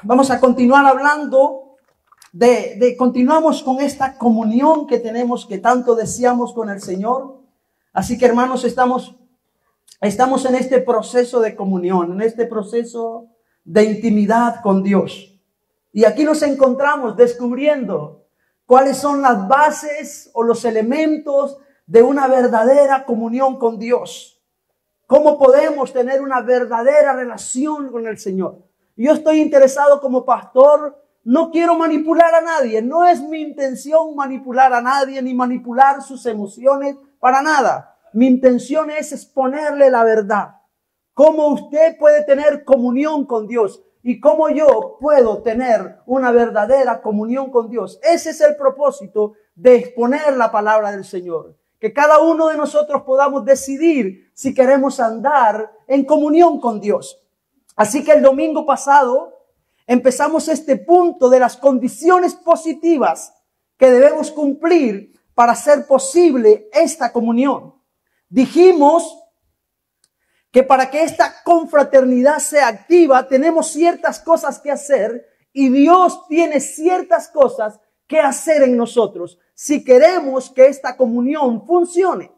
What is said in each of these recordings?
Vamos a continuar hablando continuamos con esta comunión que tenemos, que tanto deseamos con el Señor. Así que, hermanos, estamos en este proceso de comunión, en este proceso de intimidad con Dios. Y aquí nos encontramos descubriendo cuáles son las bases o los elementos de una verdadera comunión con Dios. ¿Cómo podemos tener una verdadera relación con el Señor? Yo estoy interesado como pastor, no quiero manipular a nadie. No es mi intención manipular a nadie ni manipular sus emociones para nada. Mi intención es exponerle la verdad. Cómo usted puede tener comunión con Dios y cómo yo puedo tener una verdadera comunión con Dios. Ese es el propósito de exponer la palabra del Señor. Que cada uno de nosotros podamos decidir si queremos andar en comunión con Dios. Así que el domingo pasado empezamos este punto de las condiciones positivas que debemos cumplir para hacer posible esta comunión. Dijimos que para que esta confraternidad sea activa tenemos ciertas cosas que hacer y Dios tiene ciertas cosas que hacer en nosotros si queremos que esta comunión funcione.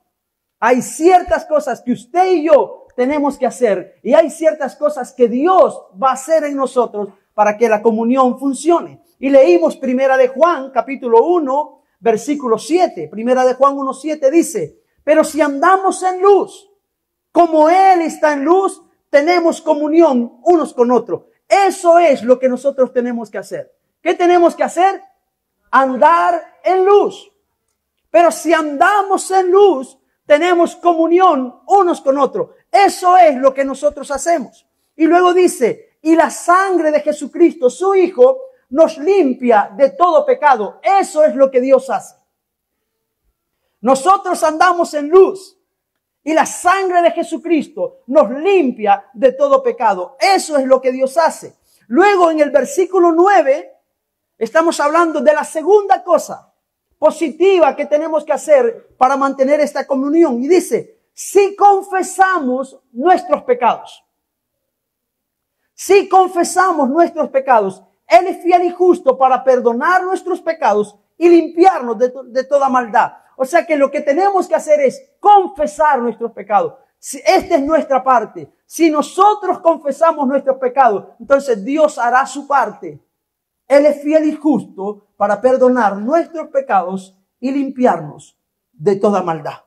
Hay ciertas cosas que usted y yo tenemos que hacer y hay ciertas cosas que Dios va a hacer en nosotros para que la comunión funcione. Y leímos Primera de Juan, capítulo 1, versículo 7. Primera de Juan 1:7 dice: pero si andamos en luz, como Él está en luz, tenemos comunión unos con otros. Eso es lo que nosotros tenemos que hacer. ¿Qué tenemos que hacer? Andar en luz. Pero si andamos en luz, tenemos comunión unos con otros. Eso es lo que nosotros hacemos. Y luego dice: y la sangre de Jesucristo, su Hijo, nos limpia de todo pecado. Eso es lo que Dios hace. Nosotros andamos en luz y la sangre de Jesucristo nos limpia de todo pecado. Eso es lo que Dios hace. Luego en el versículo 9 estamos hablando de la segunda cosa positiva que tenemos que hacer para mantener esta comunión. Y dice: si confesamos nuestros pecados. Si confesamos nuestros pecados, Él es fiel y justo para perdonar nuestros pecados y limpiarnos de toda maldad. O sea que lo que tenemos que hacer es confesar nuestros pecados. Esta es nuestra parte. Si nosotros confesamos nuestros pecados, entonces Dios hará su parte. Él es fiel y justo para perdonar nuestros pecados y limpiarnos de toda maldad.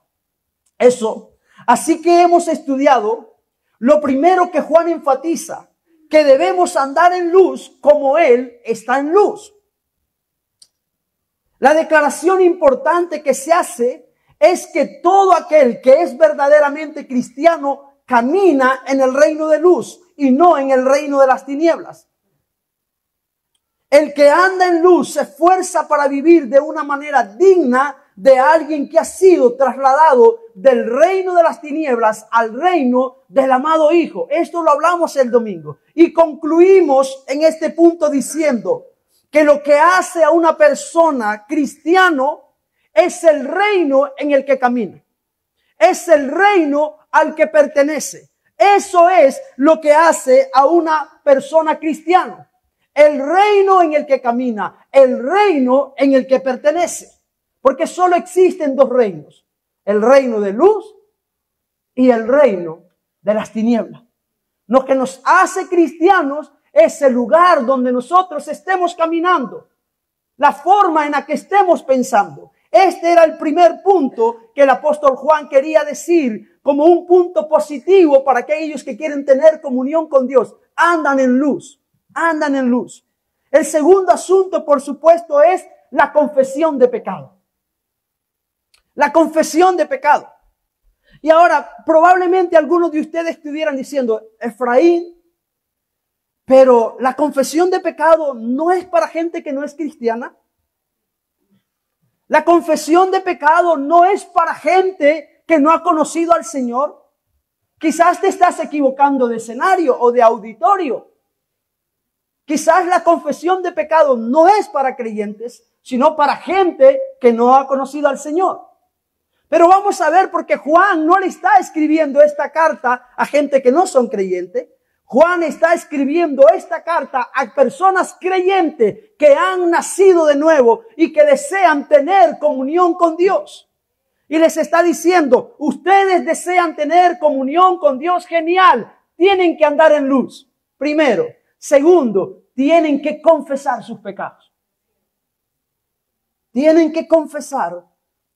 Eso. Así que hemos estudiado lo primero que Juan enfatiza, que debemos andar en luz como Él está en luz. La declaración importante que se hace es que todo aquel que es verdaderamente cristiano camina en el reino de luz y no en el reino de las tinieblas. El que anda en luz se esfuerza para vivir de una manera digna de alguien que ha sido trasladado del reino de las tinieblas al reino del amado Hijo. Esto lo hablamos el domingo y concluimos en este punto diciendo que lo que hace a una persona cristiano es el reino en el que camina. Es el reino al que pertenece. Eso es lo que hace a una persona cristiana. El reino en el que camina, el reino en el que pertenece. Porque solo existen dos reinos. El reino de luz y el reino de las tinieblas. Lo que nos hace cristianos es el lugar donde nosotros estemos caminando. La forma en la que estemos pensando. Este era el primer punto que el apóstol Juan quería decir como un punto positivo para aquellos que quieren tener comunión con Dios. Andan en luz. Andan en luz. El segundo asunto, por supuesto, es la confesión de pecado. La confesión de pecado. Y ahora, probablemente algunos de ustedes estuvieran diciendo: Efraín, pero la confesión de pecado no es para gente que no es cristiana. La confesión de pecado no es para gente que no ha conocido al Señor. Quizás te estás equivocando de escenario o de auditorio. Quizás la confesión de pecado no es para creyentes, sino para gente que no ha conocido al Señor. Pero vamos a ver, porque Juan no le está escribiendo esta carta a gente que no son creyentes. Juan está escribiendo esta carta a personas creyentes que han nacido de nuevo y que desean tener comunión con Dios. Y les está diciendo, ustedes desean tener comunión con Dios, genial. Tienen que andar en luz, primero. Segundo, tienen que confesar sus pecados. Tienen que confesar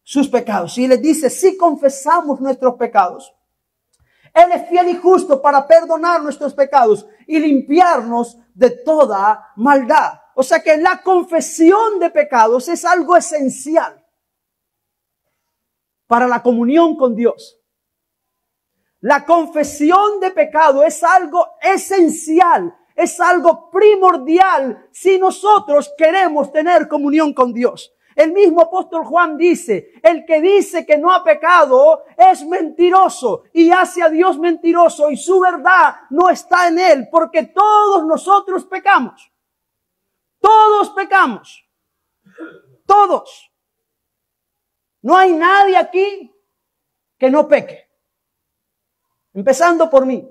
sus pecados. Y les dice, si confesamos nuestros pecados, Él es fiel y justo para perdonar nuestros pecados y limpiarnos de toda maldad. O sea que la confesión de pecados es algo esencial para la comunión con Dios. La confesión de pecado es algo esencial, es algo primordial si nosotros queremos tener comunión con Dios. El mismo apóstol Juan dice, el que dice que no ha pecado es mentiroso y hace a Dios mentiroso y su verdad no está en él, porque todos nosotros pecamos. Todos pecamos. Todos. No hay nadie aquí que no peque. Empezando por mí.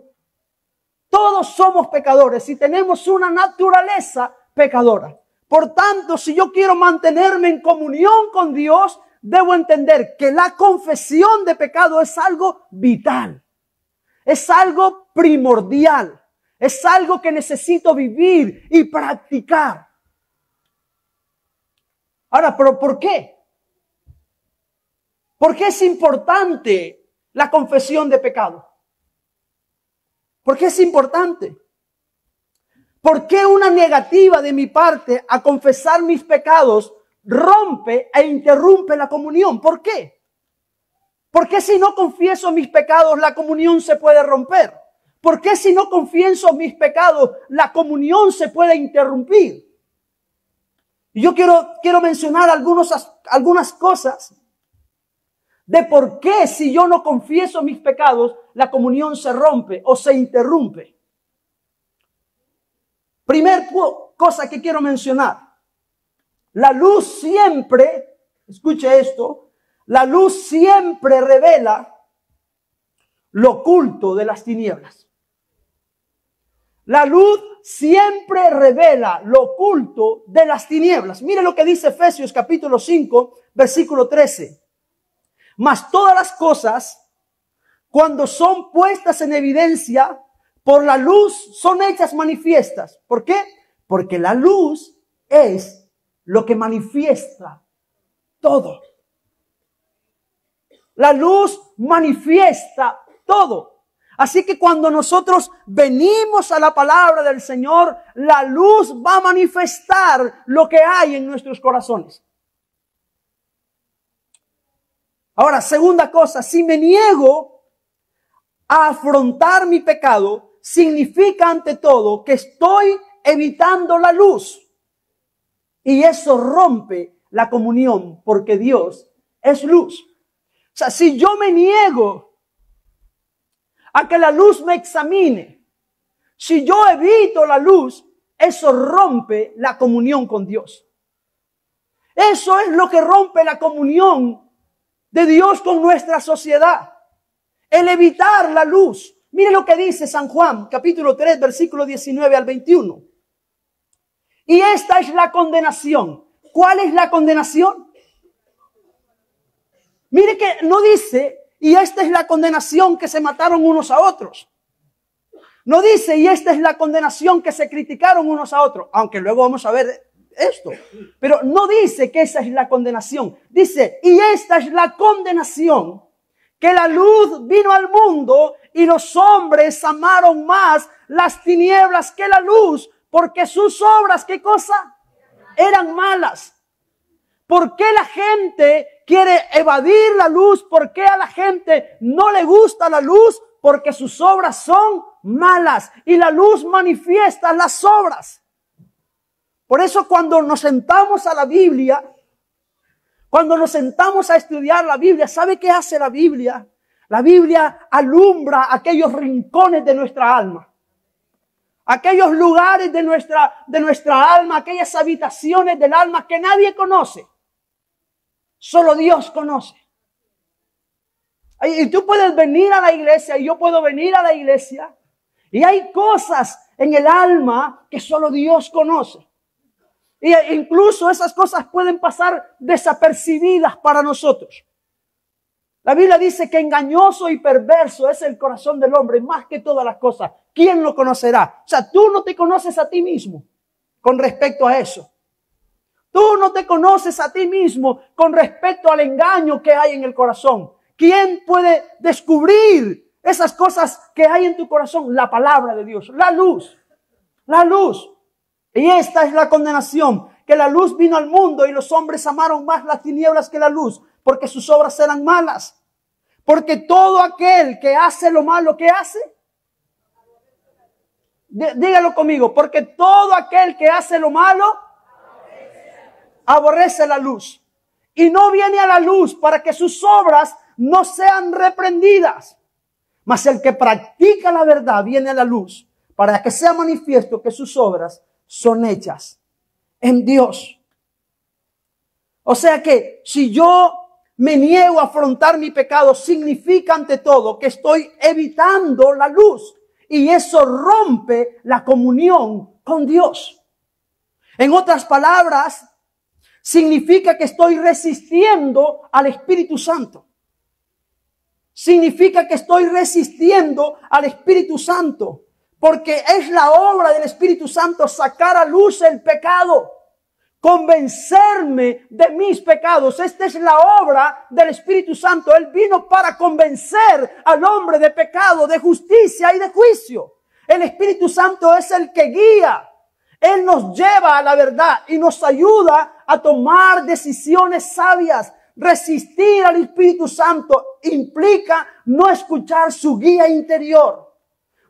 Todos somos pecadores y tenemos una naturaleza pecadora. Por tanto, si yo quiero mantenerme en comunión con Dios, debo entender que la confesión de pecado es algo vital. Es algo primordial. Es algo que necesito vivir y practicar. Ahora, ¿pero por qué? ¿Por qué es importante la confesión de pecado? ¿Por qué es importante? ¿Por qué una negativa de mi parte a confesar mis pecados rompe e interrumpe la comunión? ¿Por qué? ¿Por qué si no confieso mis pecados la comunión se puede romper? ¿Por qué si no confieso mis pecados la comunión se puede interrumpir? Y yo quiero mencionar algunas cosas de por qué si yo no confieso mis pecados la comunión se rompe o se interrumpe. Primer cosa que quiero mencionar. La luz siempre, escuche esto, la luz siempre revela lo oculto de las tinieblas. La luz siempre revela lo oculto de las tinieblas. Mire lo que dice Efesios capítulo 5, versículo 13. Mas todas las cosas, cuando son puestas en evidencia por la luz, son hechas manifiestas. ¿Por qué? Porque la luz es lo que manifiesta todo. La luz manifiesta todo. Así que cuando nosotros venimos a la palabra del Señor, la luz va a manifestar lo que hay en nuestros corazones. Ahora, segunda cosa, si me niego a afrontar mi pecado, significa ante todo que estoy evitando la luz. Y eso rompe la comunión, porque Dios es luz. O sea, si yo me niego a que la luz me examine, si yo evito la luz, eso rompe la comunión con Dios. Eso es lo que rompe la comunión de Dios con nuestra sociedad. El evitar la luz. Mire lo que dice San Juan, capítulo 3, versículo 19 al 21. Y esta es la condenación. ¿Cuál es la condenación? Mire que no dice, y esta es la condenación que se mataron unos a otros. No dice, y esta es la condenación que se criticaron unos a otros. Aunque luego vamos a ver esto. Pero no dice que esa es la condenación. Dice, y esta es la condenación, que la luz vino al mundo y los hombres amaron más las tinieblas que la luz, porque sus obras, ¿qué cosa? Eran malas. ¿Por qué la gente quiere evadir la luz? ¿Por qué a la gente no le gusta la luz? Porque sus obras son malas y la luz manifiesta las obras. Por eso cuando nos sentamos a la Biblia, cuando nos sentamos a estudiar la Biblia, ¿sabe qué hace la Biblia? La Biblia alumbra aquellos rincones de nuestra alma. Aquellos lugares de nuestra alma, aquellas habitaciones del alma que nadie conoce. Solo Dios conoce. Y tú puedes venir a la iglesia y yo puedo venir a la iglesia Y hay cosas en el alma que solo Dios conoce. Y incluso esas cosas pueden pasar desapercibidas para nosotros. La Biblia dice que engañoso y perverso es el corazón del hombre, más que todas las cosas. ¿Quién lo conocerá? O sea, tú no te conoces a ti mismo con respecto a eso. Tú no te conoces a ti mismo con respecto al engaño que hay en el corazón. ¿Quién puede descubrir esas cosas que hay en tu corazón? La palabra de Dios, la luz, la luz. Y esta es la condenación, que la luz vino al mundo y los hombres amaron más las tinieblas que la luz, porque sus obras eran malas. Porque todo aquel que hace lo malo, ¿qué hace? Dígalo conmigo, porque todo aquel que hace lo malo, aborrece la luz. Y no viene a la luz para que sus obras no sean reprendidas. Mas el que practica la verdad viene a la luz para que sea manifiesto que sus obras son hechas en Dios. O sea que si yo me niego a afrontar mi pecado, significa ante todo que estoy evitando la luz. Y eso rompe la comunión con Dios. En otras palabras, significa que estoy resistiendo al Espíritu Santo. Significa que estoy resistiendo al Espíritu Santo. Porque es la obra del Espíritu Santo sacar a luz el pecado. Convencerme de mis pecados. Esta es la obra del Espíritu Santo. Él vino para convencer al hombre de pecado, de justicia y de juicio. El Espíritu Santo es el que guía. Él nos lleva a la verdad y nos ayuda a tomar decisiones sabias. Resistir al Espíritu Santo implica no escuchar su guía interior,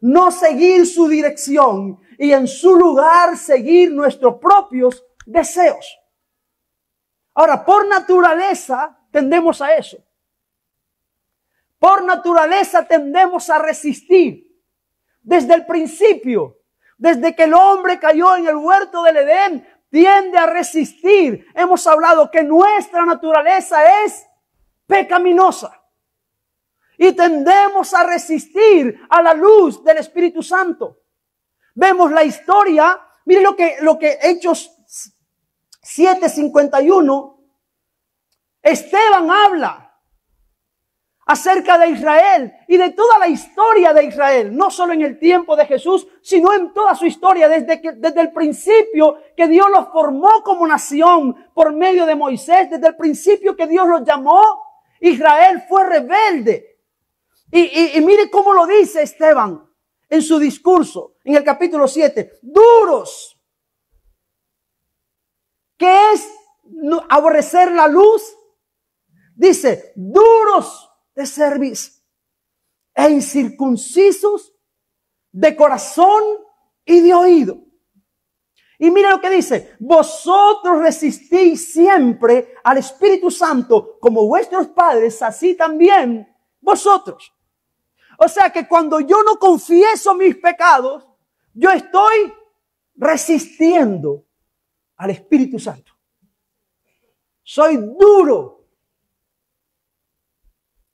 no seguir su dirección y en su lugar seguir nuestros propios deseos. Ahora, por naturaleza tendemos a eso. Por naturaleza tendemos a resistir. Desde el principio, desde que el hombre cayó en el huerto del Edén, tiende a resistir. Hemos hablado que nuestra naturaleza es pecaminosa. Y tendemos a resistir a la luz del Espíritu Santo. Vemos la historia, miren lo que Hechos 7:51, Esteban habla acerca de Israel y de toda la historia de Israel, no solo en el tiempo de Jesús, sino en toda su historia, desde el principio que Dios los formó como nación por medio de Moisés, desde el principio que Dios los llamó, Israel fue rebelde. Y mire cómo lo dice Esteban en su discurso, en el capítulo 7, duros. ¿Qué es aborrecer la luz? Dice, duros de cerviz e incircuncisos de corazón y de oído. Y mira lo que dice, vosotros resistís siempre al Espíritu Santo como vuestros padres, así también vosotros. O sea que cuando yo no confieso mis pecados, yo estoy resistiendo al Espíritu Santo. Soy duro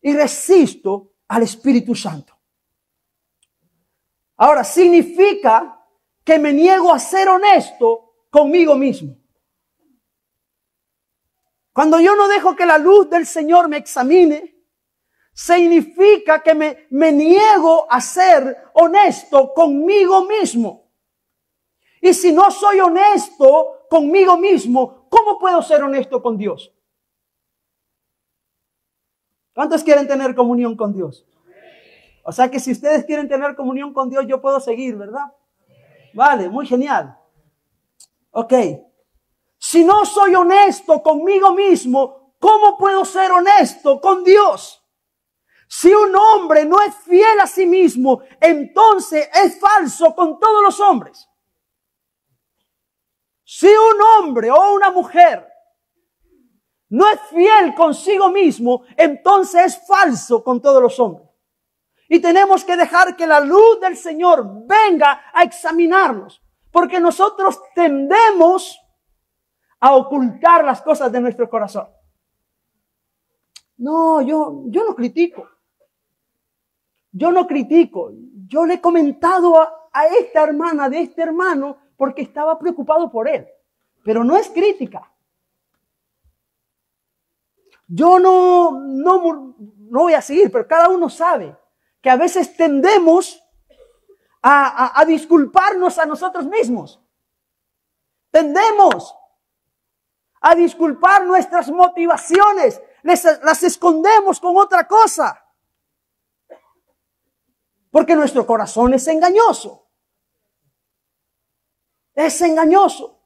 y resisto al Espíritu Santo. Ahora, significa que me niego a ser honesto conmigo mismo. Cuando yo no dejo que la luz del Señor me examine, significa que me niego a ser honesto conmigo mismo. Y si no soy honesto conmigo mismo, ¿cómo puedo ser honesto con Dios? ¿Cuántos quieren tener comunión con Dios? O sea que si ustedes quieren tener comunión con Dios, yo puedo seguir, ¿verdad? Vale, muy genial. Ok. Si no soy honesto conmigo mismo, ¿cómo puedo ser honesto con Dios? Si un hombre no es fiel a sí mismo, entonces es falso con todos los hombres. Si un hombre o una mujer no es fiel consigo mismo, entonces es falso con todos los hombres. Y tenemos que dejar que la luz del Señor venga a examinarnos, porque nosotros tendemos a ocultar las cosas de nuestro corazón. No, yo no critico. Yo no critico. yo le he comentado a esta hermana de este hermano porque estaba preocupado por él. Pero no es crítica. Yo no voy a seguir, pero cada uno sabe que a veces tendemos a disculparnos a nosotros mismos. Tendemos a disculpar nuestras motivaciones. Las escondemos con otra cosa. Porque nuestro corazón es engañoso. Es engañoso.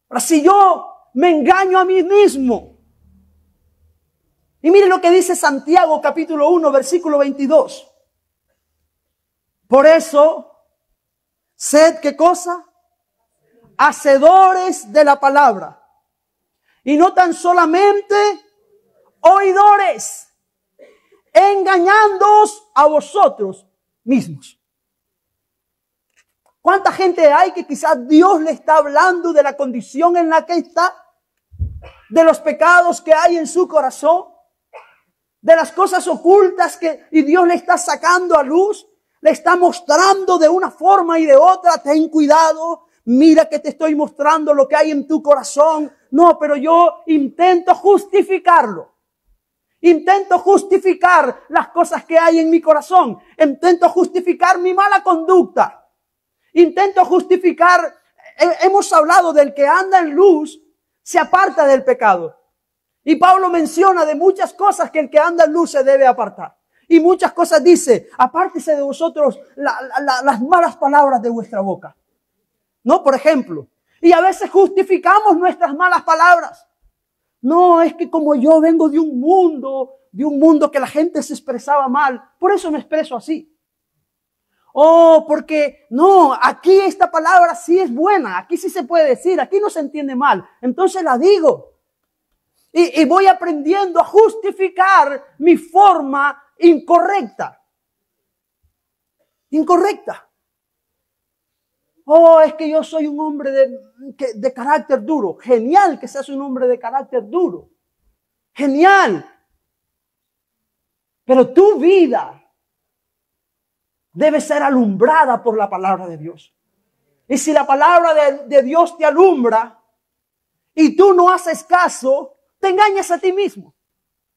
Ahora, si yo me engaño a mí mismo. Y mire lo que dice Santiago capítulo 1 versículo 22. Por eso, sed, ¿qué cosa? Hacedores de la palabra. Y no tan solamente oidores, engañándoos a vosotros mismos. ¿Cuánta gente hay que quizás Dios le está hablando de la condición en la que está? De los pecados que hay en su corazón, de las cosas ocultas y Dios le está sacando a luz, le está mostrando de una forma y de otra. Ten cuidado, mira que te estoy mostrando lo que hay en tu corazón. No, pero yo intento justificarlo. Intento justificar las cosas que hay en mi corazón. Intento justificar mi mala conducta. Intento justificar, hemos hablado del que anda en luz, se aparta del pecado. Y Pablo menciona de muchas cosas que el que anda en luz se debe apartar. Y muchas cosas dice, apártese de vosotros las malas palabras de vuestra boca. ¿No? Por ejemplo. Y a veces justificamos nuestras malas palabras. No, es que como yo vengo de un mundo que la gente se expresaba mal, por eso me expreso así. Oh, porque no, aquí esta palabra sí es buena, aquí sí se puede decir, aquí no se entiende mal, entonces la digo. Y voy aprendiendo a justificar mi forma incorrecta. Incorrecta. Oh, es que yo soy un hombre de carácter duro. Genial que seas un hombre de carácter duro. Genial. Pero tu vida debe ser alumbrada por la palabra de Dios. Y si la palabra de Dios te alumbra y tú no haces caso, te engañas a ti mismo.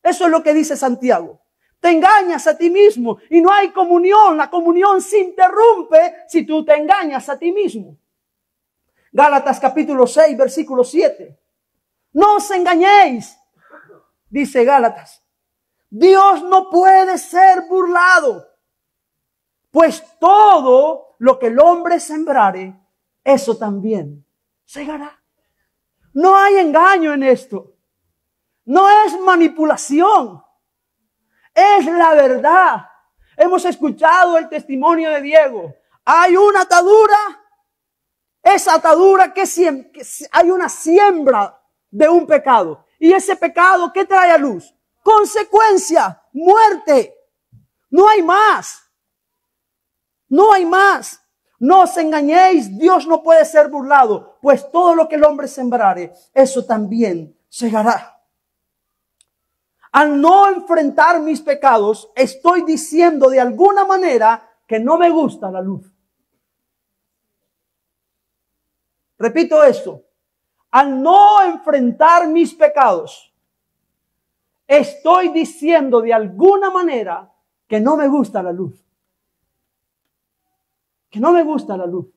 Eso es lo que dice Santiago. Te engañas a ti mismo y no hay comunión. La comunión se interrumpe si tú te engañas a ti mismo. Gálatas capítulo 6, versículo 7. No os engañéis, dice Gálatas. Dios no puede ser burlado. Pues todo lo que el hombre sembrare, eso también segará. No hay engaño en esto. No es manipulación. Es la verdad. Hemos escuchado el testimonio de Diego. Hay una atadura. Esa atadura que hay una siembra de un pecado. Y ese pecado, ¿qué trae a luz? Consecuencia, muerte. No hay más. No hay más. No os engañéis, Dios no puede ser burlado, pues todo lo que el hombre sembrare, eso también segará. Al no enfrentar mis pecados, estoy diciendo de alguna manera que no me gusta la luz. Repito esto. Al no enfrentar mis pecados, estoy diciendo de alguna manera que no me gusta la luz. Que no me gusta la luz.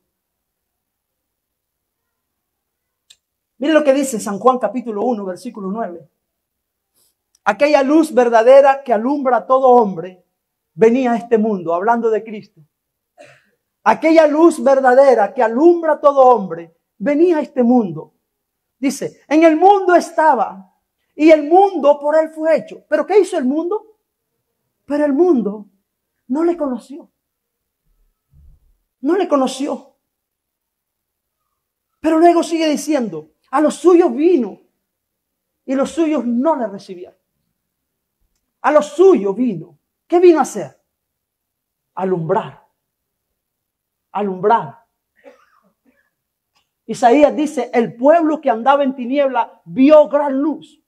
Mire lo que dice San Juan capítulo 1, versículo 9. Aquella luz verdadera que alumbra a todo hombre venía a este mundo, hablando de Cristo. Aquella luz verdadera que alumbra a todo hombre venía a este mundo. Dice, en el mundo estaba y el mundo por él fue hecho. ¿Pero qué hizo el mundo? Pero el mundo no le conoció. No le conoció. Pero luego sigue diciendo, a los suyos vino y los suyos no le recibieron. A los suyos vino. ¿Qué vino a hacer? Alumbrar. Alumbrar. Isaías dice, el pueblo que andaba en tiniebla vio gran luz.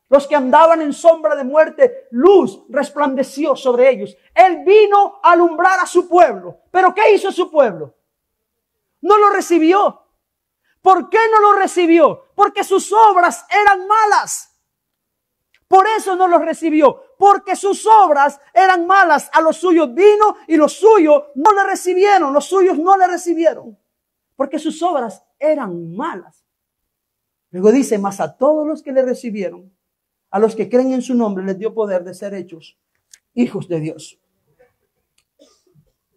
Los que andaban en sombra de muerte, luz resplandeció sobre ellos. Él vino a alumbrar a su pueblo. ¿Pero qué hizo su pueblo? No lo recibió. ¿Por qué no lo recibió? Porque sus obras eran malas. Por eso no los recibió. Porque sus obras eran malas. A los suyos vino y los suyos no le recibieron. Los suyos no le recibieron. Porque sus obras eran malas. Luego dice, mas a todos los que le recibieron, a los que creen en su nombre, les dio poder de ser hechos hijos de Dios.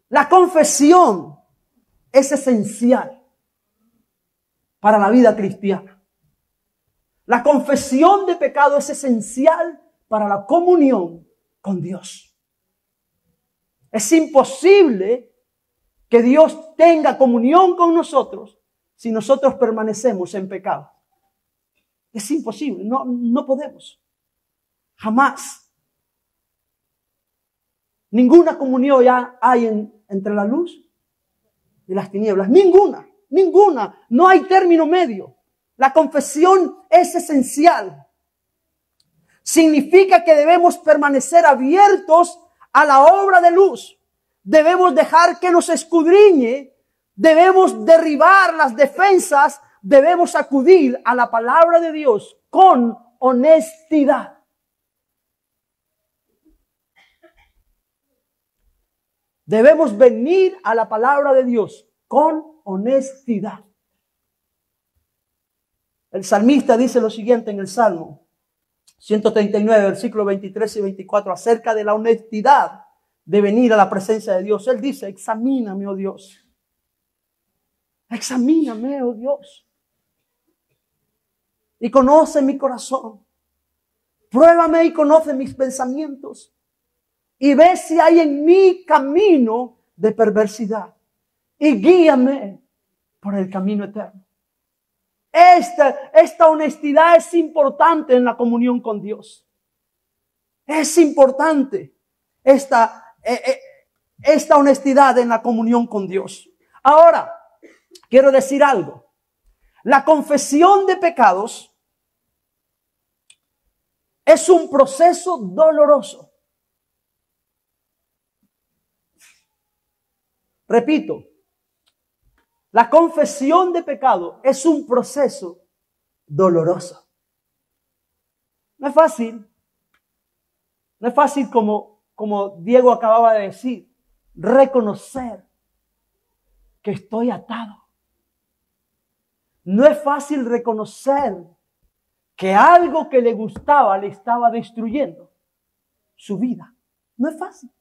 La confesión es esencial para la vida cristiana. La confesión de pecado es esencial para la comunión con Dios. Es imposible que Dios tenga comunión con nosotros si nosotros permanecemos en pecado. Es imposible, no podemos. Jamás. Ninguna comunión ya hay entre la luz y las tinieblas. Ninguna. No hay término medio. La confesión es esencial. Significa que debemos permanecer abiertos a la obra de luz. Debemos dejar que nos escudriñe. Debemos derribar las defensas. Debemos acudir a la palabra de Dios con honestidad. Debemos venir a la palabra de Dios con honestidad. El salmista dice lo siguiente en el Salmo 139, versículos 23 y 24, acerca de la honestidad de venir a la presencia de Dios. Él dice, examíname, oh Dios. Examíname, oh Dios. Y conoce mi corazón. Pruébame y conoce mis pensamientos. Y ve si hay en mí camino de perversidad. Y guíame por el camino eterno. Esta honestidad es importante en la comunión con Dios. Es importante esta honestidad en la comunión con Dios. Ahora, quiero decir algo. La confesión de pecados es un proceso doloroso. Repito, la confesión de pecado es un proceso doloroso. No es fácil. No es fácil como Diego acababa de decir, reconocer que estoy atado. No es fácil reconocer que algo que le gustaba le estaba destruyendo su vida. No es fácil.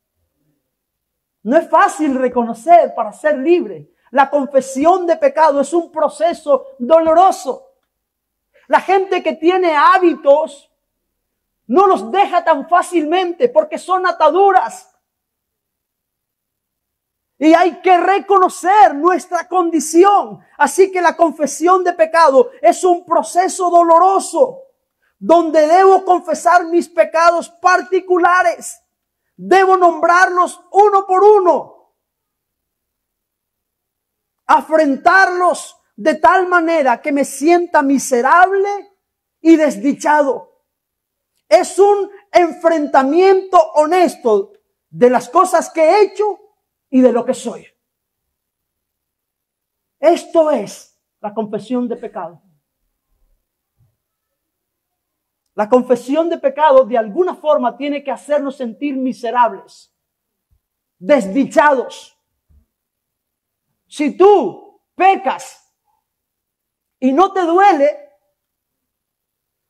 No es fácil reconocer para ser libre. La confesión de pecado es un proceso doloroso. La gente que tiene hábitos no los deja tan fácilmente porque son ataduras. Y hay que reconocer nuestra condición. Así que la confesión de pecado es un proceso doloroso donde debo confesar mis pecados particulares. Debo nombrarlos uno por uno. Afrentarlos de tal manera que me sienta miserable y desdichado. Es un enfrentamiento honesto de las cosas que he hecho y de lo que soy. Esto es la confesión de pecado. La confesión de pecado de alguna forma tiene que hacernos sentir miserables, desdichados. Si tú pecas y no te duele,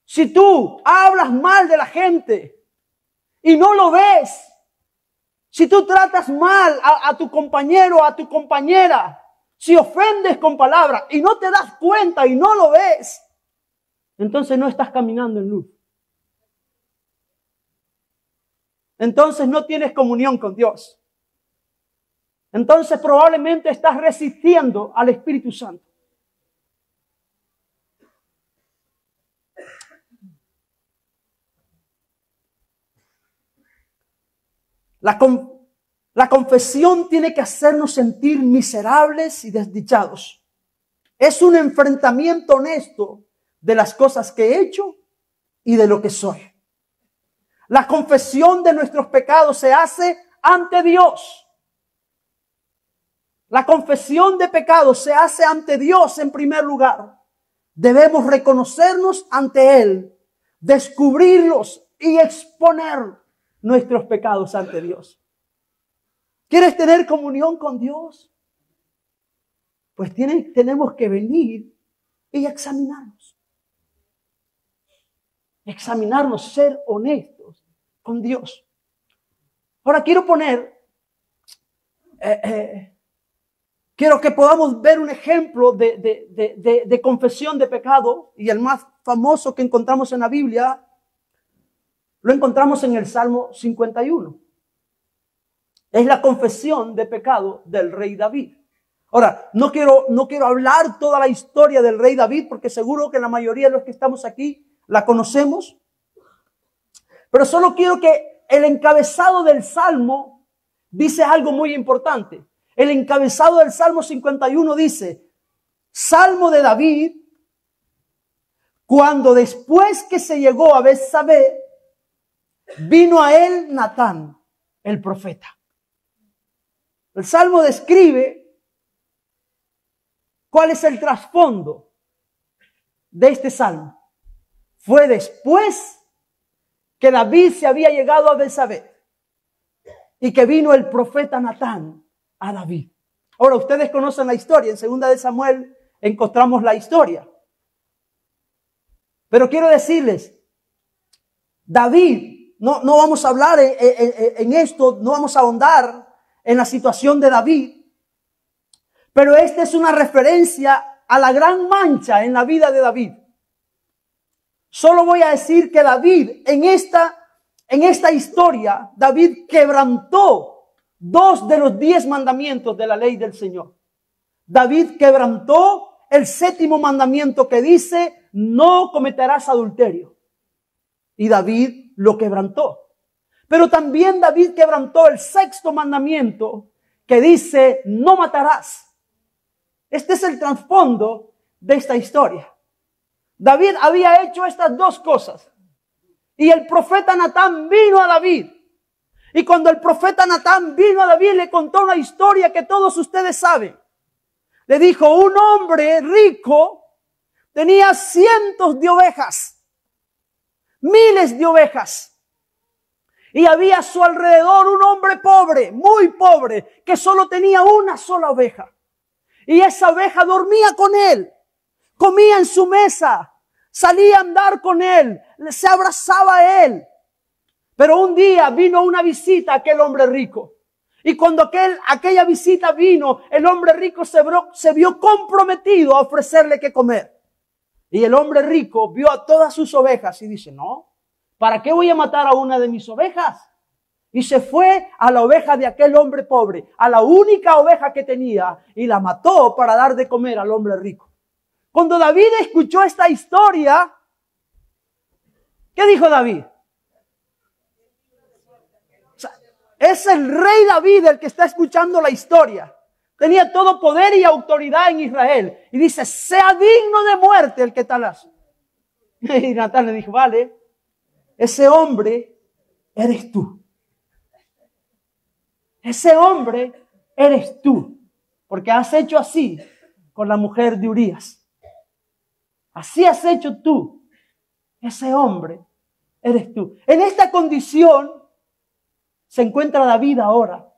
si tú hablas mal de la gente y no lo ves, si tú tratas mal a tu compañero, a tu compañera, si ofendes con palabras y no te das cuenta y no lo ves, entonces no estás caminando en luz. Entonces no tienes comunión con Dios. Entonces probablemente estás resistiendo al Espíritu Santo. La confesión tiene que hacernos sentir miserables y desdichados. Es un enfrentamiento honesto de las cosas que he hecho y de lo que soy. La confesión de nuestros pecados se hace ante Dios. La confesión de pecados se hace ante Dios en primer lugar. Debemos reconocernos ante Él, descubrirlos y exponer nuestros pecados ante Dios. ¿Quieres tener comunión con Dios? Pues tenemos que venir y examinarnos. Examinarnos, ser honestos con Dios. Ahora quiero quiero que podamos ver un ejemplo de confesión de pecado, y el más famoso que encontramos en la Biblia lo encontramos en el Salmo 51. Es la confesión de pecado del rey David. Ahora, no quiero hablar toda la historia del rey David, porque seguro que la mayoría de los que estamos aquí la conocemos. Pero solo quiero que el encabezado del Salmo dice algo muy importante. El encabezado del Salmo 51 dice: Salmo de David, cuando después que se llegó a Betsabé, vino a él Natán, el profeta. El Salmo describe cuál es el trasfondo de este Salmo. Fue después que David se había llegado a Betsabé y que vino el profeta Natán a David. Ahora, ustedes conocen la historia. En 2 de Samuel encontramos la historia. Pero quiero decirles, David, no vamos a hablar en esto, no vamos a ahondar en la situación de David, pero esta es una referencia a la gran mancha en la vida de David. Solo voy a decir que David, en esta historia, David quebrantó 2 de los 10 mandamientos de la ley del Señor. David quebrantó el 7º mandamiento que dice: no cometerás adulterio. Y David lo quebrantó. Pero también David quebrantó el 6º mandamiento que dice: no matarás. Este es el trasfondo de esta historia. David había hecho estas 2 cosas. Y el profeta Natán vino a David. Y cuando el profeta Natán vino a David, le contó una historia que todos ustedes saben. Le dijo: un hombre rico tenía cientos de ovejas, miles de ovejas. Y había a su alrededor un hombre pobre, muy pobre, que solo tenía una sola oveja. Y esa oveja dormía con él, comía en su mesa, salía a andar con él, se abrazaba a él. Pero un día vino una visita a aquel hombre rico. Y cuando aquella visita vino, el hombre rico se vio comprometido a ofrecerle que comer. Y el hombre rico vio a todas sus ovejas y dice: no, ¿para qué voy a matar a una de mis ovejas? Y se fue a la oveja de aquel hombre pobre, a la única oveja que tenía, y la mató para dar de comer al hombre rico. Cuando David escuchó esta historia, ¿qué dijo David? Es el rey David el que está escuchando la historia. Tenía todo poder y autoridad en Israel. Y dice: sea digno de muerte el que tal hace. Y Natán le dijo: vale, ese hombre eres tú. Ese hombre eres tú. Porque has hecho así con la mujer de Urías. Así has hecho tú. Ese hombre eres tú. En esta condición se encuentra David ahora,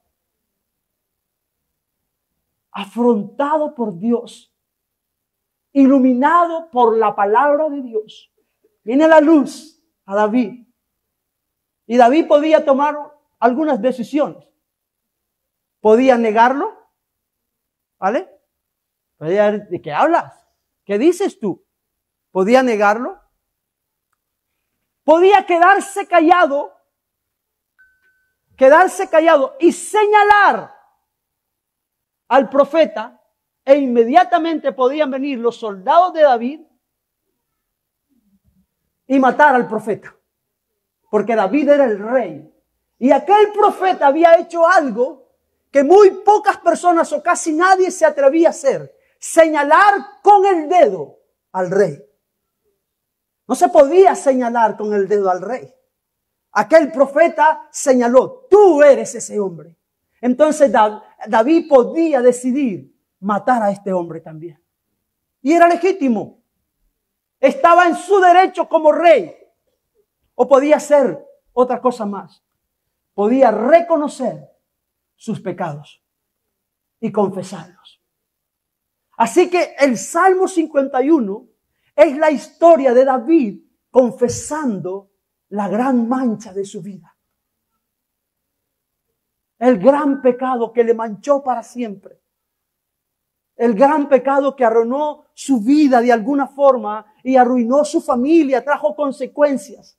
afrontado por Dios, iluminado por la palabra de Dios. Viene la luz a David. Y David podía tomar algunas decisiones. Podía negarlo, ¿vale? Podía, ¿de qué hablas? ¿Qué dices tú? Podía negarlo. Podía quedarse callado y señalar al profeta, e inmediatamente podían venir los soldados de David y matar al profeta, porque David era el rey. Y aquel profeta había hecho algo que muy pocas personas o casi nadie se atrevía a hacer: señalar con el dedo al rey. No se podía señalar con el dedo al rey. Aquel profeta señaló, tú eres ese hombre. Entonces David podía decidir matar a este hombre también. Y era legítimo. Estaba en su derecho como rey. O podía hacer otra cosa más. Podía reconocer sus pecados y confesarlos. Así que el Salmo 51 es la historia de David confesando la gran mancha de su vida. El gran pecado que le manchó para siempre. El gran pecado que arruinó su vida de alguna forma y arruinó su familia, trajo consecuencias.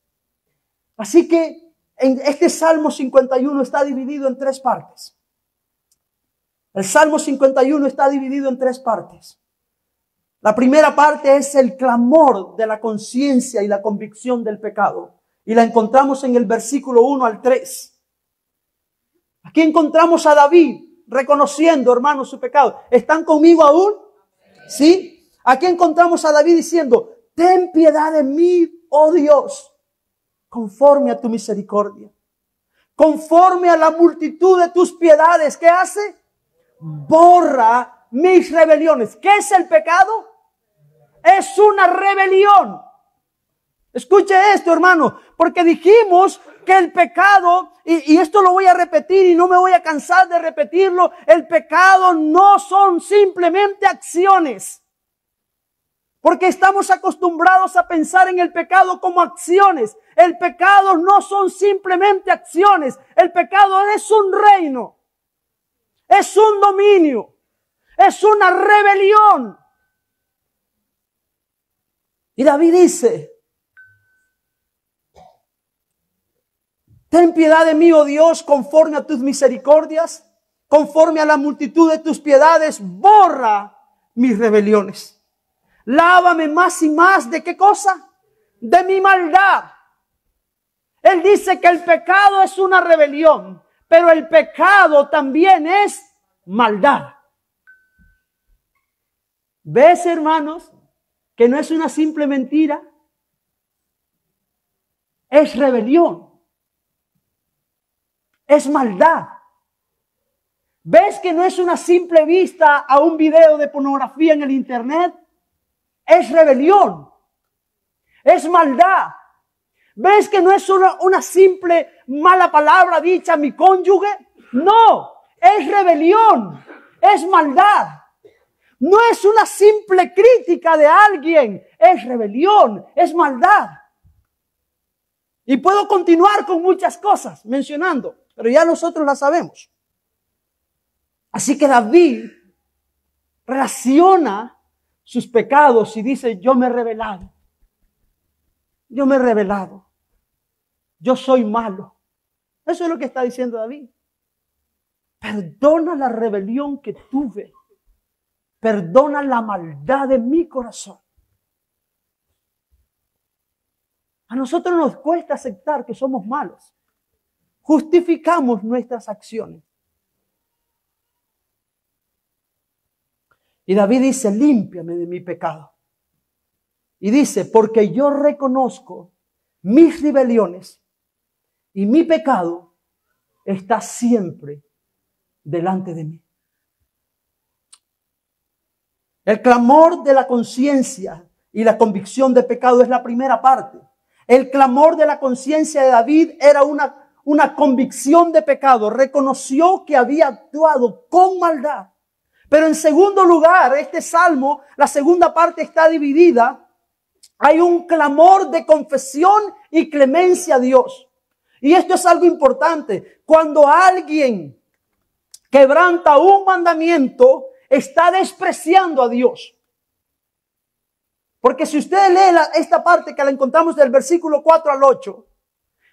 Así que en este Salmo 51 está dividido en 3 partes. El Salmo 51 está dividido en 3 partes. La primera parte es el clamor de la conciencia y la convicción del pecado. Y la encontramos en el versículo 1 al 3. Aquí encontramos a David reconociendo, hermanos, su pecado. ¿Están conmigo aún? ¿Sí? Aquí encontramos a David diciendo, ten piedad de mí, oh Dios, conforme a tu misericordia. Conforme a la multitud de tus piedades. ¿Qué hace? Borra mis rebeliones. ¿Qué es el pecado? Es una rebelión. Escuche esto, hermano, porque dijimos que el pecado, y esto lo voy a repetir y no me voy a cansar de repetirlo, el pecado no son simplemente acciones. Porque estamos acostumbrados a pensar en el pecado como acciones. El pecado no son simplemente acciones. El pecado es un reino. Es un dominio. Es una rebelión. Y David dice, ten piedad de mí, oh Dios, conforme a tus misericordias, conforme a la multitud de tus piedades, borra mis rebeliones. Lávame más y más, ¿de qué cosa? De mi maldad. Él dice que el pecado es una rebelión, pero el pecado también es maldad. ¿Ves, hermanos, que no es una simple mentira? Es rebelión. Es maldad. ¿Ves que no es una simple vista a un video de pornografía en el internet? Es rebelión. Es maldad. ¿Ves que no es una simple mala palabra dicha a mi cónyuge? No, es rebelión. Es maldad. No es una simple crítica de alguien. Es rebelión. Es maldad. Y puedo continuar con muchas cosas mencionando, pero ya nosotros las sabemos. Así que David relaciona sus pecados y dice, yo me he rebelado. Yo me he rebelado. Yo soy malo. Eso es lo que está diciendo David. Perdona la rebelión que tuve. Perdona la maldad de mi corazón. A nosotros nos cuesta aceptar que somos malos. Justificamos nuestras acciones. Y David dice, límpiame de mi pecado. Y dice, porque yo reconozco mis rebeliones y mi pecado está siempre delante de mí. El clamor de la conciencia y la convicción de pecado es la primera parte. El clamor de la conciencia de David era una convicción de pecado. Reconoció que había actuado con maldad. Pero en segundo lugar, este salmo, la segunda parte está dividida. Hay un clamor de confesión y clemencia a Dios. Y esto es algo importante. Cuando alguien quebranta un mandamiento, está despreciando a Dios. Porque si usted lee esta parte que la encontramos del versículo 4 al 8,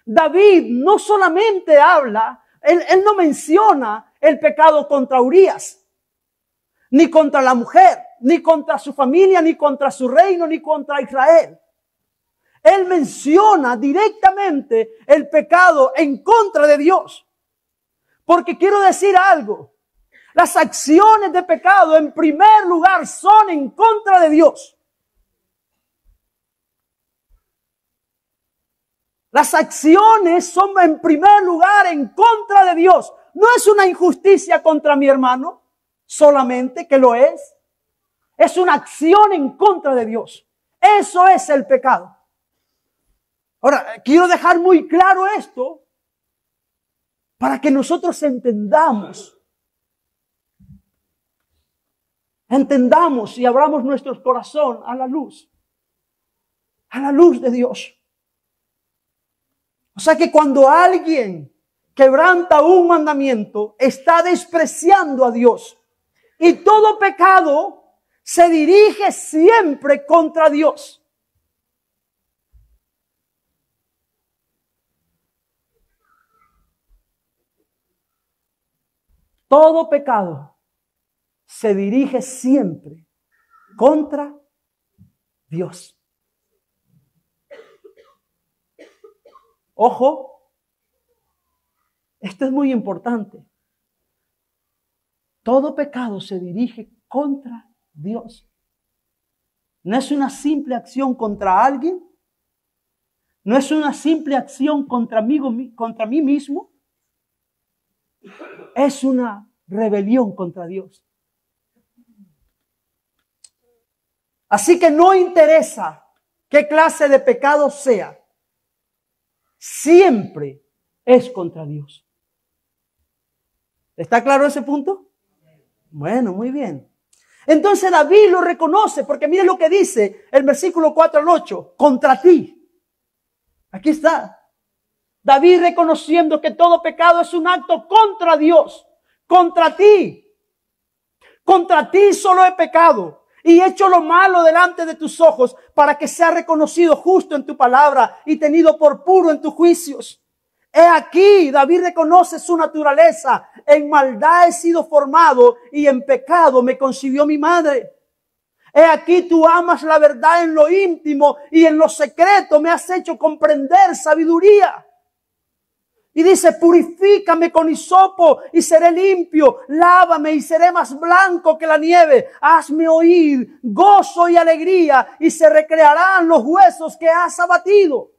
David no solamente habla, él no menciona el pecado contra Urías, ni contra la mujer, ni contra su familia, ni contra su reino, ni contra Israel. Él menciona directamente el pecado en contra de Dios. Porque quiero decir algo, las acciones de pecado en primer lugar son en contra de Dios. Las acciones son en primer lugar en contra de Dios. No es una injusticia contra mi hermano solamente, que lo es. Es una acción en contra de Dios. Eso es el pecado. Ahora, quiero dejar muy claro esto para que nosotros entendamos y abramos nuestro corazón a la luz de Dios. O sea que cuando alguien quebranta un mandamiento, está despreciando a Dios. Y todo pecado se dirige siempre contra Dios. Todo pecado se dirige siempre contra Dios. Ojo, esto es muy importante. Todo pecado se dirige contra Dios. No es una simple acción contra alguien. No es una simple acción contra mí mismo. Es una rebelión contra Dios. Así que no interesa qué clase de pecado sea. Siempre es contra Dios. ¿Está claro ese punto? Bueno, muy bien. Entonces David lo reconoce, porque mire lo que dice el versículo 4 al 8. Contra ti. Aquí está. David reconociendo que todo pecado es un acto contra Dios. Contra ti. Contra ti solo he pecado y hecho lo malo delante de tus ojos, para que sea reconocido justo en tu palabra y tenido por puro en tus juicios. He aquí, David reconoce su naturaleza. En maldad he sido formado y en pecado me concibió mi madre. He aquí, tú amas la verdad en lo íntimo y en lo secreto me has hecho comprender sabiduría. Y dice, purifícame con hisopo y seré limpio, lávame y seré más blanco que la nieve. Hazme oír gozo y alegría y se recrearán los huesos que has abatido.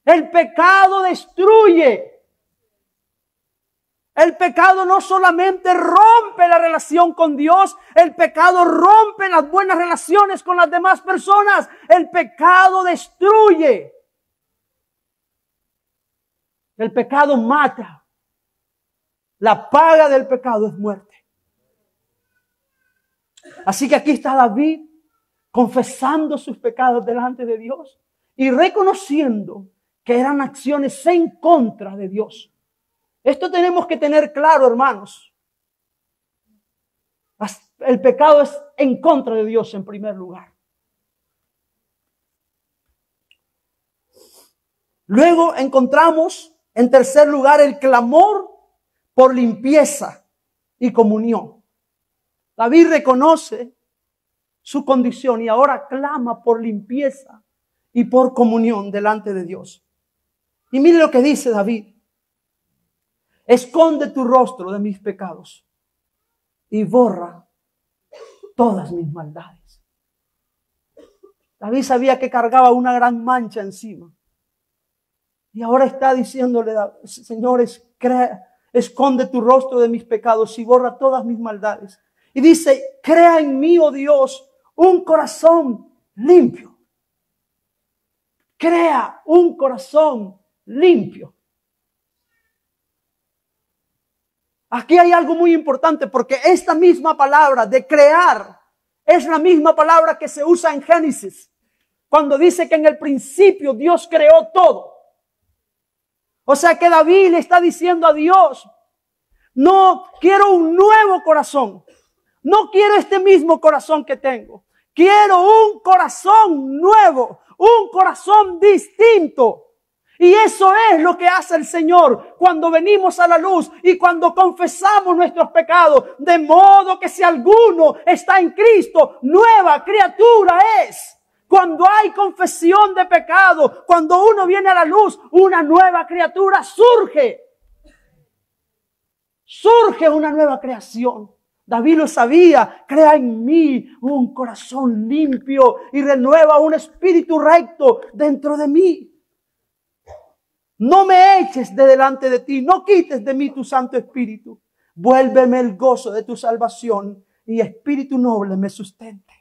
El pecado destruye. El pecado no solamente rompe la relación con Dios, el pecado rompe las buenas relaciones con las demás personas. El pecado destruye. El pecado mata. La paga del pecado es muerte. Así que aquí está David confesando sus pecados delante de Dios y reconociendo que eran acciones en contra de Dios. Esto tenemos que tener claro, hermanos. El pecado es en contra de Dios en primer lugar. Luego encontramos en tercer lugar el clamor por limpieza y comunión. David reconoce su condición y ahora clama por limpieza y por comunión delante de Dios. Y mire lo que dice David. Esconde tu rostro de mis pecados y borra todas mis maldades. David sabía que cargaba una gran mancha encima. Y ahora está diciéndole, señores, esconde tu rostro de mis pecados y borra todas mis maldades. Y dice, crea en mí, oh Dios, un corazón limpio. Crea un corazón limpio. Aquí hay algo muy importante, porque esta misma palabra de crear es la misma palabra que se usa en Génesis, cuando dice que en el principio Dios creó todo. O sea que David le está diciendo a Dios, no quiero un nuevo corazón, no quiero este mismo corazón que tengo, quiero un corazón nuevo, un corazón distinto. Y eso es lo que hace el Señor cuando venimos a la luz y cuando confesamos nuestros pecados. De modo que si alguno está en Cristo, nueva criatura es. Cuando hay confesión de pecado, cuando uno viene a la luz, una nueva criatura surge. Surge una nueva creación. David lo sabía. Crea en mí un corazón limpio y renueva un espíritu recto dentro de mí. No me eches de delante de ti, no quites de mí tu Santo Espíritu. Vuélveme el gozo de tu salvación y espíritu noble me sustente.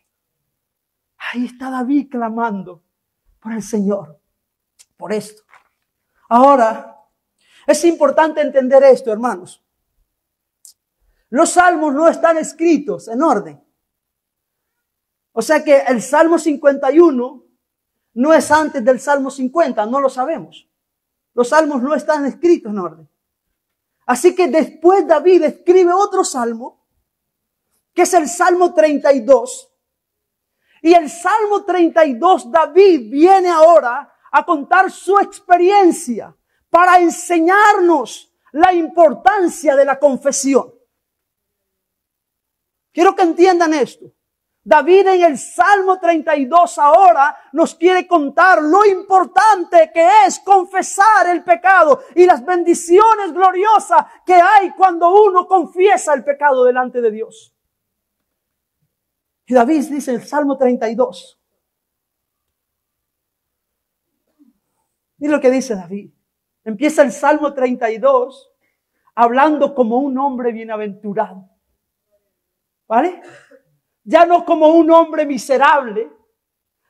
Ahí está David clamando por el Señor, por esto. Ahora, es importante entender esto, hermanos. Los salmos no están escritos en orden. O sea que el Salmo 51 no es antes del Salmo 50, no lo sabemos. Los salmos no están escritos en orden. Así que después David escribe otro salmo, que es el Salmo 32. Y el Salmo 32, David viene ahora a contar su experiencia para enseñarnos la importancia de la confesión. Quiero que entiendan esto. David en el Salmo 32 ahora nos quiere contar lo importante que es confesar el pecado y las bendiciones gloriosas que hay cuando uno confiesa el pecado delante de Dios. Y David dice en el Salmo 32. Mira lo que dice David. Empieza el Salmo 32 hablando como un hombre bienaventurado. ¿Vale? Ya no como un hombre miserable.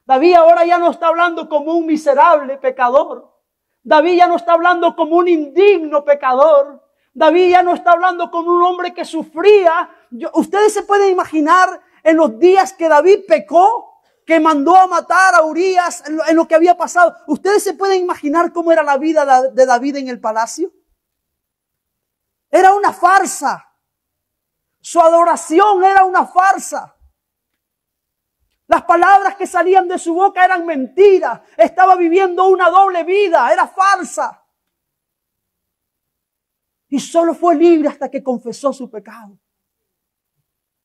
David ahora ya no está hablando como un miserable pecador. David ya no está hablando como un indigno pecador. David ya no está hablando como un hombre que sufría. Ustedes se pueden imaginar en los días que David pecó, que mandó a matar a Urías, en lo que había pasado. ¿Ustedes se pueden imaginar cómo era la vida de David en el palacio? Era una farsa. Su adoración era una farsa. Las palabras que salían de su boca eran mentiras. Estaba viviendo una doble vida, era falsa. Y solo fue libre hasta que confesó su pecado.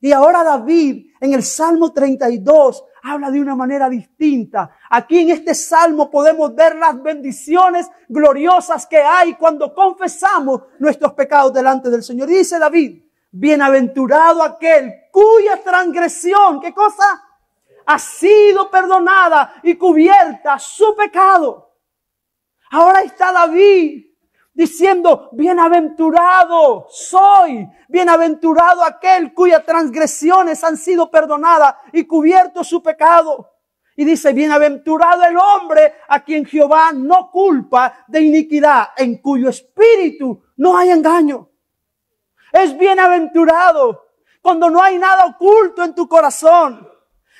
Y ahora David en el Salmo 32 habla de una manera distinta. Aquí en este Salmo podemos ver las bendiciones gloriosas que hay cuando confesamos nuestros pecados delante del Señor. Y dice David, bienaventurado aquel cuya transgresión, ¿qué cosa? Ha sido perdonada y cubierta su pecado. Ahora está David diciendo, bienaventurado soy, bienaventurado aquel cuyas transgresiones han sido perdonadas y cubierto su pecado. Y dice, bienaventurado el hombre a quien Jehová no culpa de iniquidad, en cuyo espíritu no hay engaño. Es bienaventurado cuando no hay nada oculto en tu corazón.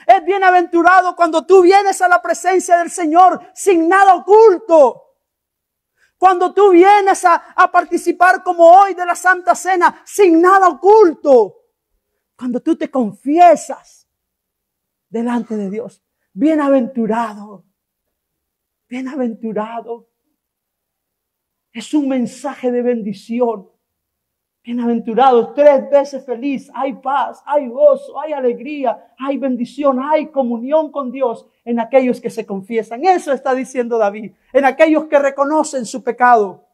Es bienaventurado cuando tú vienes a la presencia del Señor sin nada oculto. Cuando tú vienes a participar como hoy de la Santa Cena sin nada oculto. Cuando tú te confiesas delante de Dios. Bienaventurado. Bienaventurado. Es un mensaje de bendición. Bienaventurados, 3 veces feliz, hay paz, hay gozo, hay alegría, hay bendición, hay comunión con Dios en aquellos que se confiesan. Eso está diciendo David, en aquellos que reconocen su pecado.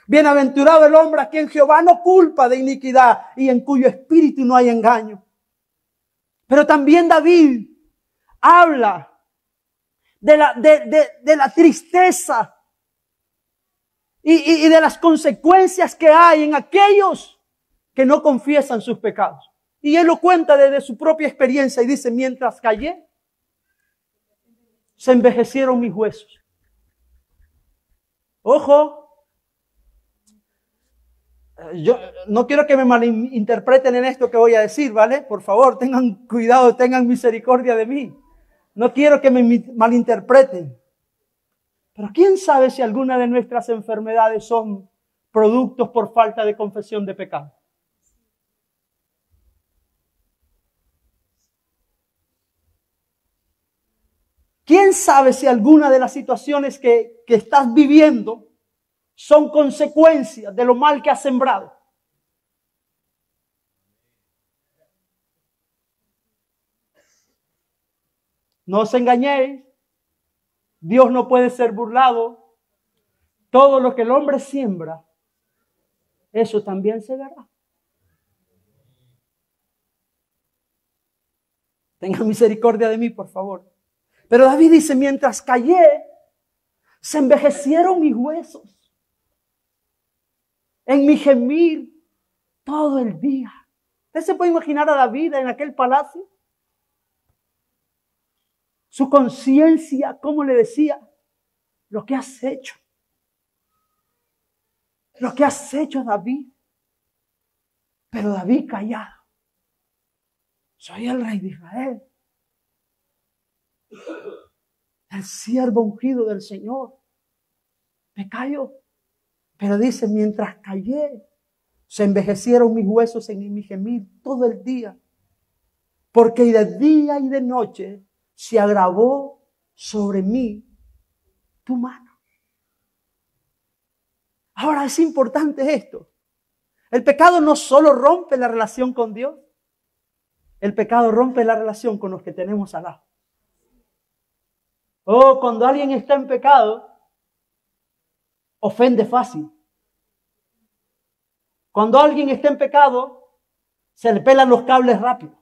Bienaventurado el hombre a quien Jehová no culpa de iniquidad y en cuyo espíritu no hay engaño. Pero también David habla de la tristeza y de las consecuencias que hay en aquellos que no confiesan sus pecados. Y él lo cuenta desde su propia experiencia y dice, mientras callé, se envejecieron mis huesos. Ojo, yo no quiero que me malinterpreten en esto que voy a decir, ¿vale? Por favor, tengan cuidado, tengan misericordia de mí. No quiero que me malinterpreten. Pero quién sabe si alguna de nuestras enfermedades son productos por falta de confesión de pecado. ¿Quién sabe si alguna de las situaciones que estás viviendo son consecuencias de lo mal que has sembrado? No os engañéis. Dios no puede ser burlado. Todo lo que el hombre siembra, eso también se dará. Tenga misericordia de mí, por favor. Pero David dice, mientras callé, se envejecieron mis huesos. En mi gemir todo el día. ¿Usted se puede imaginar a David en aquel palacio? Su conciencia, ¿cómo le decía? Lo que has hecho. Lo que has hecho, David. Pero David callado. Soy el rey de Israel. El siervo ungido del Señor. Me callo. Pero dice, mientras callé, se envejecieron mis huesos en mi gemir todo el día. Porque de día y de noche se agravó sobre mí tu mano. Ahora es importante esto. El pecado no solo rompe la relación con Dios. El pecado rompe la relación con los que tenemos al lado. Oh, cuando alguien está en pecado, ofende fácil. Cuando alguien está en pecado, se le pelan los cables rápido.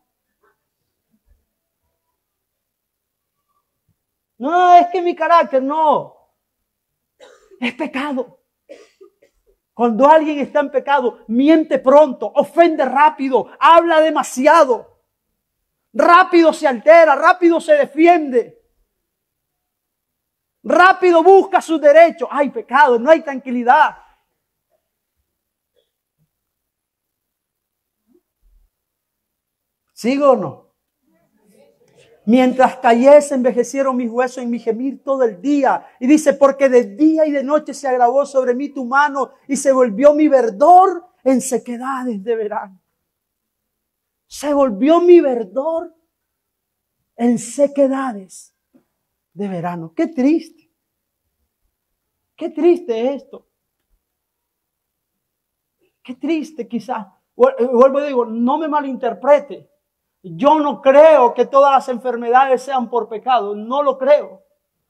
No, es que mi carácter, no. Es pecado. Cuando alguien está en pecado, miente pronto, ofende rápido, habla demasiado. Rápido se altera, rápido se defiende. Rápido busca sus derechos. Hay pecado, no hay tranquilidad. ¿Sigo o no? Mientras callé, se envejecieron mis huesos en mi gemir todo el día. Y dice, porque de día y de noche se agravó sobre mí tu mano y se volvió mi verdor en sequedades de verano. Se volvió mi verdor en sequedades de verano. Qué triste. Qué triste esto. Qué triste quizás. Vuelvo y digo, no me malinterprete. Yo no creo que todas las enfermedades sean por pecado. No lo creo.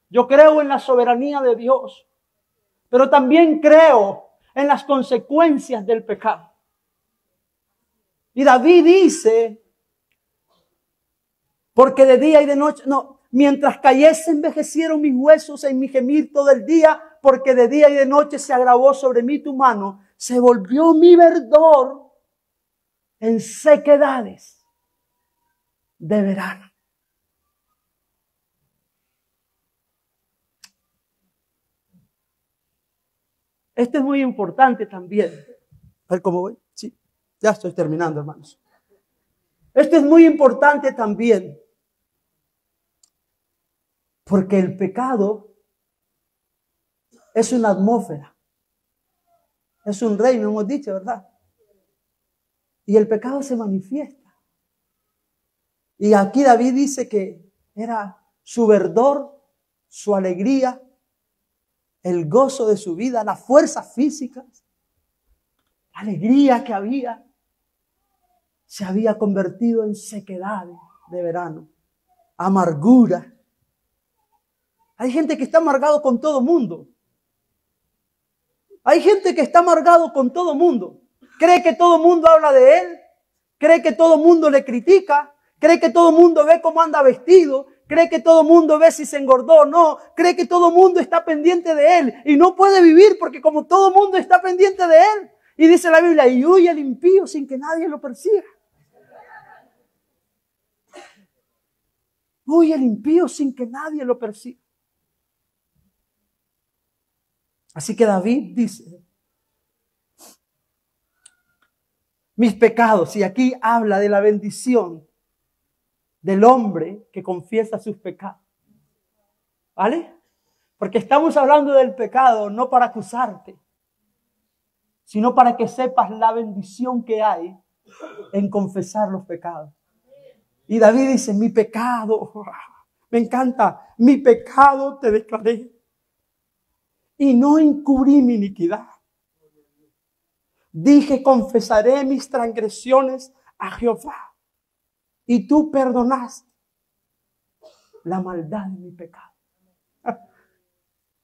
Yo creo en la soberanía de Dios. Pero también creo en las consecuencias del pecado. Y David dice, porque de día y de noche, no, mientras callé se envejecieron mis huesos en mi gemir todo el día, porque de día y de noche se agravó sobre mí tu mano, se volvió mi verdor en sequedades de verano. Esto es muy importante también. A ver cómo voy. Sí, ya estoy terminando, hermanos. Esto es muy importante también. Porque el pecado es una atmósfera. Es un reino, hemos dicho, ¿verdad? Y el pecado se manifiesta. Y aquí David dice que era su verdor, su alegría, el gozo de su vida, las fuerzas físicas, la alegría que había, se había convertido en sequedad de verano, amargura. Hay gente que está amargado con todo mundo. Hay gente que está amargado con todo mundo. Cree que todo mundo habla de él. Cree que todo mundo le critica. Cree que todo mundo ve cómo anda vestido. Cree que todo mundo ve si se engordó o no. Cree que todo mundo está pendiente de él. Y no puede vivir porque como todo mundo está pendiente de él. Y dice la Biblia, y huye el impío sin que nadie lo persiga. Huye el impío sin que nadie lo persiga. Así que David dice, mis pecados, y aquí habla de la bendición del hombre que confiesa sus pecados. ¿Vale? Porque estamos hablando del pecado no para acusarte, sino para que sepas la bendición que hay en confesar los pecados. Y David dice, mi pecado, me encanta, mi pecado te declaré. Y no encubrí mi iniquidad. Dije, confesaré mis transgresiones a Jehová. Y tú perdonaste la maldad de mi pecado.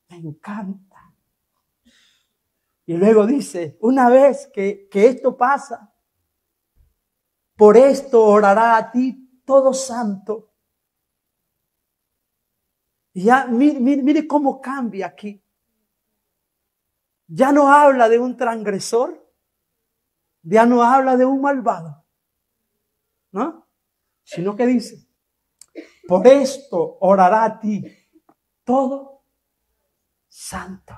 Me encanta. Y luego dice, una vez que esto pasa, por esto orará a ti todo santo. Y ya, mire cómo cambia aquí. Ya no habla de un transgresor, ya no habla de un malvado, ¿no? Sino que dice, por esto orará a ti todo santo.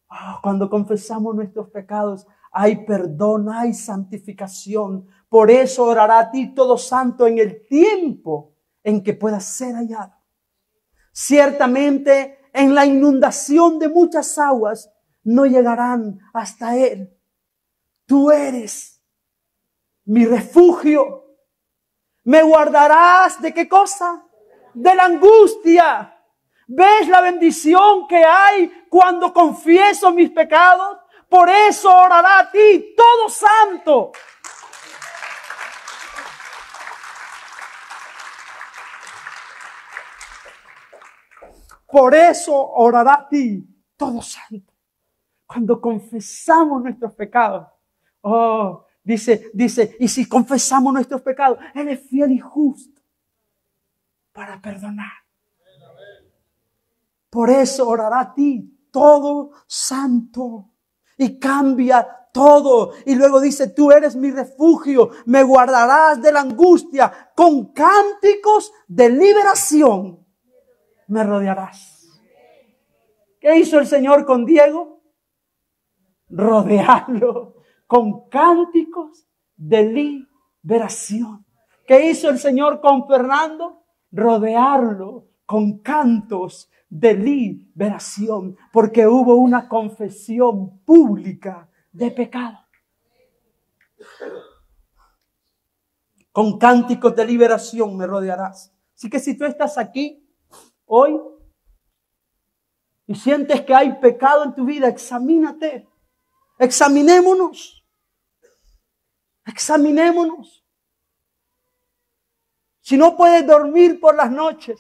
Oh, cuando confesamos nuestros pecados, hay perdón, hay santificación. Por eso orará a ti todo santo en el tiempo en que pueda ser hallado. Ciertamente, en la inundación de muchas aguas, no llegarán hasta él. Tú eres mi refugio. ¿Me guardarás de qué cosa? De la angustia. ¿Ves la bendición que hay cuando confieso mis pecados? Por eso orará a ti todo santo. Por eso orará a ti todo santo. Cuando confesamos nuestros pecados. Oh, dice, y si confesamos nuestros pecados, Él es fiel y justo para perdonar. Por eso orará a ti todo santo. Y cambia todo. Y luego dice, tú eres mi refugio, me guardarás de la angustia, con cánticos de liberación me rodearás. ¿Qué hizo el Señor con Diego? Rodearlo con cánticos de liberación. ¿Qué hizo el Señor con Fernando? Rodearlo con cantos de liberación, porque hubo una confesión pública de pecado. Con cánticos de liberación me rodearás. Así que si tú estás aquí hoy y sientes que hay pecado en tu vida, examínate. Examinémonos. Examinémonos. Si no puedes dormir por las noches,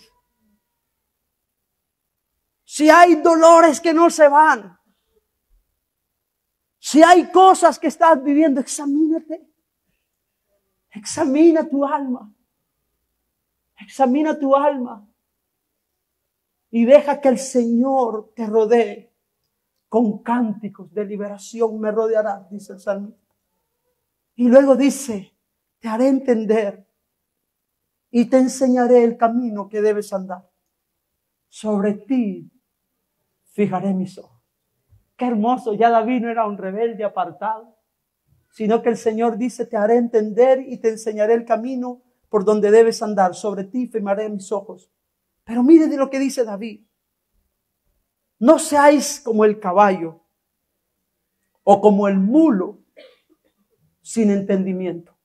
si hay dolores que no se van, si hay cosas que estás viviendo, examínate. Examina tu alma. Examina tu alma. Y deja que el Señor te rodee con cánticos de liberación. Me rodeará, dice el salmista. Y luego dice, te haré entender y te enseñaré el camino que debes andar. Sobre ti fijaré mis ojos. Qué hermoso, ya David no era un rebelde apartado, sino que el Señor dice, te haré entender y te enseñaré el camino por donde debes andar. Sobre ti fijaré mis ojos. Pero mire de lo que dice David. No seáis como el caballo o como el mulo sin entendimiento.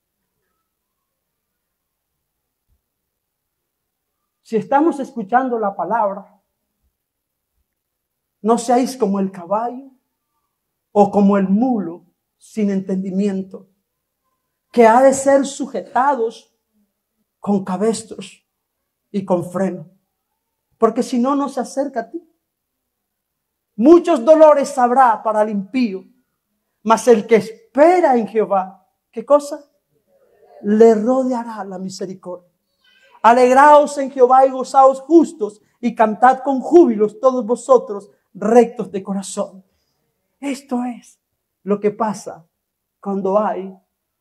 Si estamos escuchando la palabra, no seáis como el caballo o como el mulo sin entendimiento, que ha de ser sujetados con cabestros y con freno, porque si no, no se acerca a ti. Muchos dolores habrá para el impío, mas el que espera en Jehová, ¿qué cosa? Le rodeará la misericordia. Alegraos en Jehová y gozaos justos, y cantad con júbilos todos vosotros rectos de corazón. Esto es lo que pasa cuando hay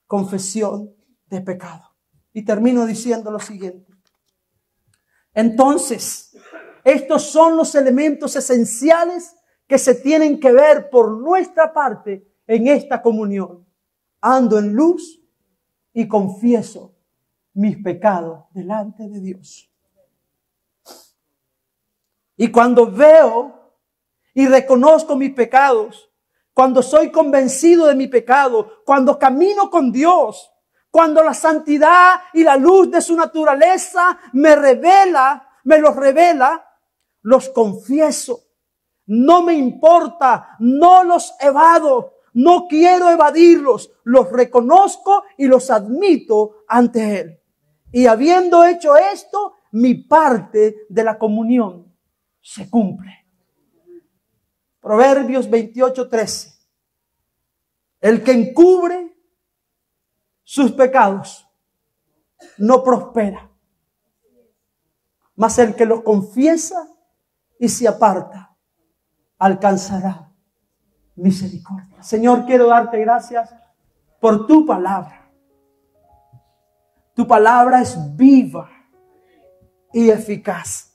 confesión de pecado. Y termino diciendo lo siguiente. Entonces, estos son los elementos esenciales que se tienen que ver por nuestra parte en esta comunión. Ando en luz y confieso mis pecados delante de Dios. Y cuando veo y reconozco mis pecados, cuando soy convencido de mi pecado, cuando camino con Dios, cuando la santidad y la luz de su naturaleza me los revela, los confieso. No me importa, no los evado, no quiero evadirlos, los reconozco y los admito ante Él. Y habiendo hecho esto, mi parte de la comunión se cumple. Proverbios 28:13. El que encubre sus pecados no prospera. Mas el que lo confiesa y se aparta, alcanzará misericordia. Señor, quiero darte gracias por tu palabra. Tu palabra es viva y eficaz.